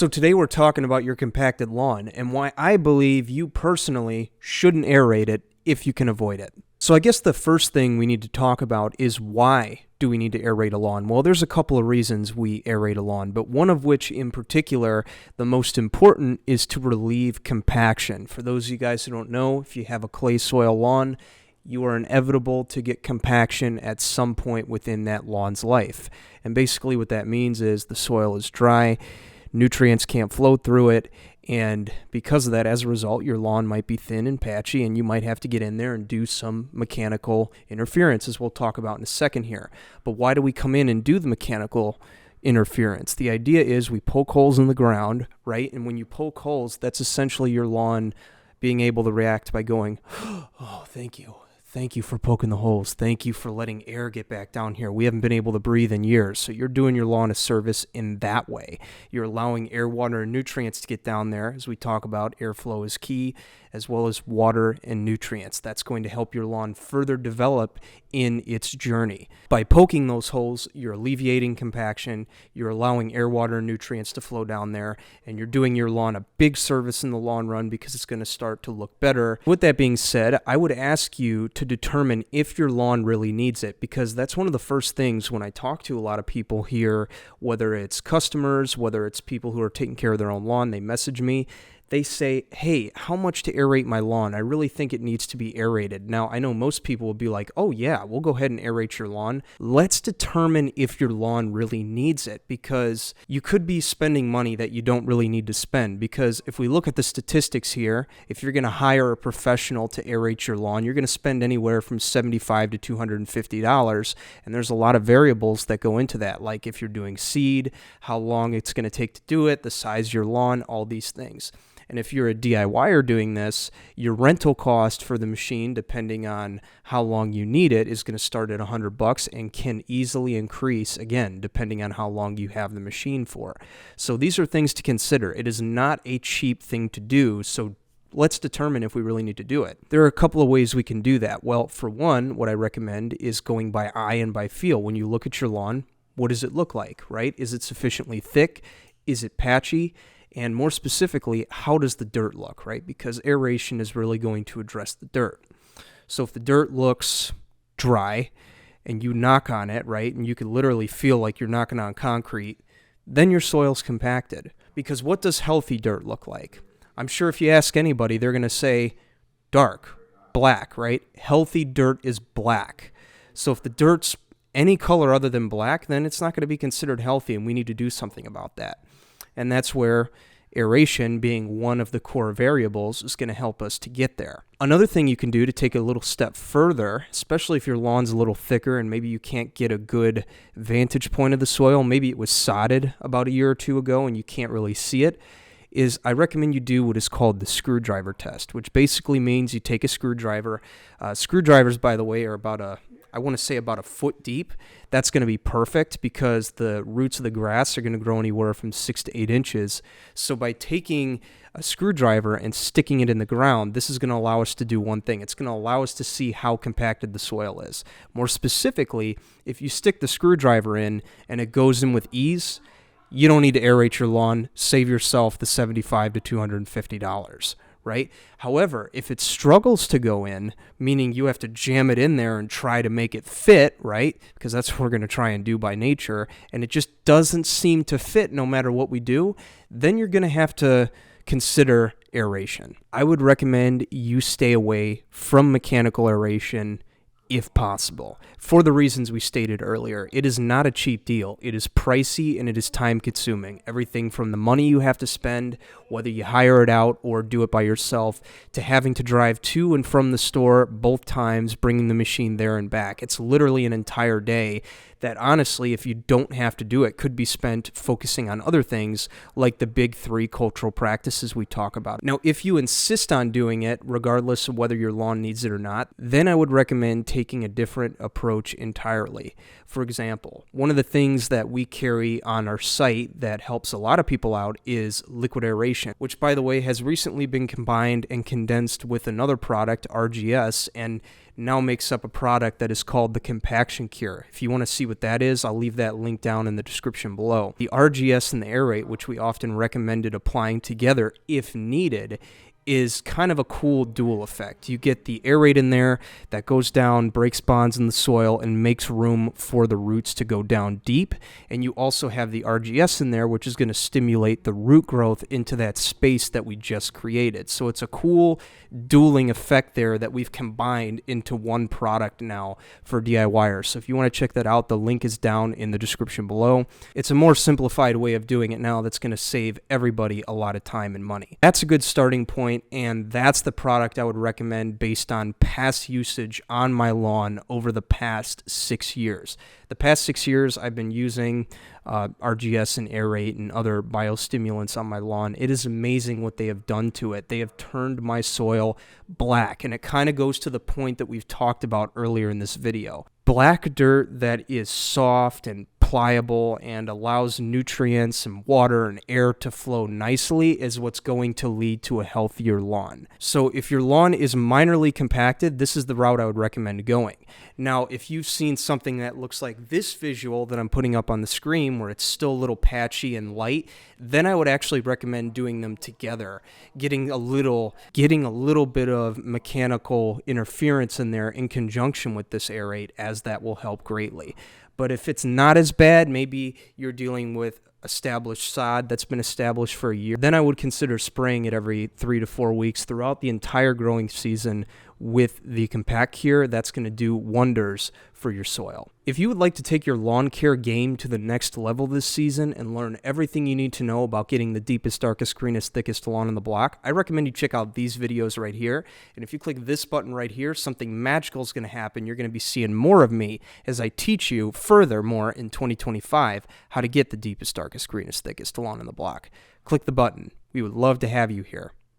So today we're talking about your compacted lawn and why I believe you personally shouldn't aerate it if you can avoid it. So I guess the first thing we need to talk about is why do we need to aerate a lawn? Well, there's a couple of reasons we aerate a lawn, but one of which in particular, the most important, is to relieve compaction. For those of you guys who don't know, if you have a clay soil lawn, you are inevitable to get compaction at some point within that lawn's life. And basically what that means is the soil is dry, nutrients can't flow through it, and because of that, as a result, your lawn might be thin and patchy, and you might have to get in there and do some mechanical interference, as we'll talk about in a second here. But why do we come in and do the mechanical interference? The idea is we poke holes in the ground, right? And when you poke holes, that's essentially your lawn being able to react by going, oh, thank you. Thank you for poking the holes. Thank you for letting air get back down here. We haven't been able to breathe in years. So you're doing your lawn a service in that way. You're allowing air, water, and nutrients to get down there. As we talk about, airflow is key, as well as water and nutrients. That's going to help your lawn further develop in its journey. By poking those holes, you're alleviating compaction, you're allowing air, water, and nutrients to flow down there, and you're doing your lawn a big service in the long run because it's going to start to look better. With that being said, I would ask you to determine if your lawn really needs it, because that's one of the first things when I talk to a lot of people here, whether it's customers, whether it's people who are taking care of their own lawn, they message me. They say, hey, how much to aerate my lawn? I really think it needs to be aerated. Now, I know most people will be like, oh yeah, we'll go ahead and aerate your lawn. Let's determine if your lawn really needs it, because you could be spending money that you don't really need to spend. Because if we look at the statistics here, if you're going to hire a professional to aerate your lawn, you're going to spend anywhere from $75 to $250. And there's a lot of variables that go into that, like if you're doing seed, how long it's going to take to do it, the size of your lawn, all these things. And if you're a DIYer doing this, your rental cost for the machine, depending on how long you need it, is going to start at $100 and can easily increase, again, depending on how long you have the machine for. So these are things to consider. It is not a cheap thing to do, so let's determine if we really need to do it. There are a couple of ways we can do that. Well, for one, what I recommend is going by eye and by feel. When you look at your lawn, what does it look like, right? Is it sufficiently thick? Is it patchy? And more specifically, how does the dirt look, right? Because aeration is really going to address the dirt. So if the dirt looks dry and you knock on it, right, and you can literally feel like you're knocking on concrete, then your soil's compacted. Because what does healthy dirt look like? I'm sure if you ask anybody, they're going to say dark, black, right? Healthy dirt is black. So if the dirt's any color other than black, then it's not going to be considered healthy, and we need to do something about that. And that's where aeration, being one of the core variables, is going to help us to get there. Another thing you can do to take a little step further, especially if your lawn's a little thicker and maybe you can't get a good vantage point of the soil, maybe it was sodded about a year or two ago and you can't really see it, is I recommend you do what is called the screwdriver test, which basically means you take a screwdriver. Screwdrivers, by the way, are about a foot deep. That's going to be perfect because the roots of the grass are going to grow anywhere from 6 to 8 inches. So by taking a screwdriver and sticking it in the ground, this is going to allow us to do one thing. It's going to allow us to see how compacted the soil is. More specifically, if you stick the screwdriver in and it goes in with ease, you don't need to aerate your lawn. Save yourself the $75 to $250. Right? However, if it struggles to go in, meaning you have to jam it in there and try to make it fit, right? Because that's what we're going to try and do by nature, and it just doesn't seem to fit no matter what we do, then you're going to have to consider aeration. I would recommend you stay away from mechanical aeration if possible, for the reasons we stated earlier. It is not a cheap deal. It is pricey and it is time consuming. Everything from the money you have to spend, whether you hire it out or do it by yourself, to having to drive to and from the store both times, bringing the machine there and back. It's literally an entire day that honestly, if you don't have to do it, could be spent focusing on other things like the big 3 cultural practices we talk about. Now, if you insist on doing it, regardless of whether your lawn needs it or not, then I would recommend taking a different approach entirely. For example, one of the things that we carry on our site that helps a lot of people out is liquid aeration, which, by the way, has recently been combined and condensed with another product, RGS, and now makes up a product that is called the Compaction Cure. If you want to see what that is, I'll leave that link down in the description below. The RGS and the Aerate, which we often recommended applying together if needed, is kind of a cool dual effect. You get the Aerate in there that goes down, breaks bonds in the soil, and makes room for the roots to go down deep. And you also have the RGS in there, which is going to stimulate the root growth into that space that we just created. So it's a cool dueling effect there that we've combined into one product now for DIYers. So if you want to check that out, the link is down in the description below. It's a more simplified way of doing it now that's going to save everybody a lot of time and money. That's a good starting point. And that's the product I would recommend based on past usage on my lawn over the past 6 years. The past 6 years, I've been using RGS and Aerate and other biostimulants on my lawn. It is amazing what they have done to it. They have turned my soil black, and it kind of goes to the point that we've talked about earlier in this video. Black dirt that is soft and pliable and allows nutrients and water and air to flow nicely is what's going to lead to a healthier lawn. So if your lawn is minorly compacted, this is the route I would recommend going. Now, if you've seen something that looks like this visual that I'm putting up on the screen where it's still a little patchy and light, then I would actually recommend doing them together, getting a little bit of mechanical interference in there in conjunction with this Aerate, as that will help greatly. But if it's not as bad, maybe you're dealing with established sod that's been established for a year, then I would consider spraying it every 3 to 4 weeks throughout the entire growing season with the Compact Cure. That's going to do wonders for your soil. If you would like to take your lawn care game to the next level this season and learn everything you need to know about getting the deepest, darkest, greenest, thickest lawn in the block, I recommend you check out these videos right here. And if you click this button right here, something magical is going to happen. You're going to be seeing more of me as I teach you furthermore in 2025 how to get the deepest, darkest, greenest, thickest lawn in the block. Click the button. We would love to have you here.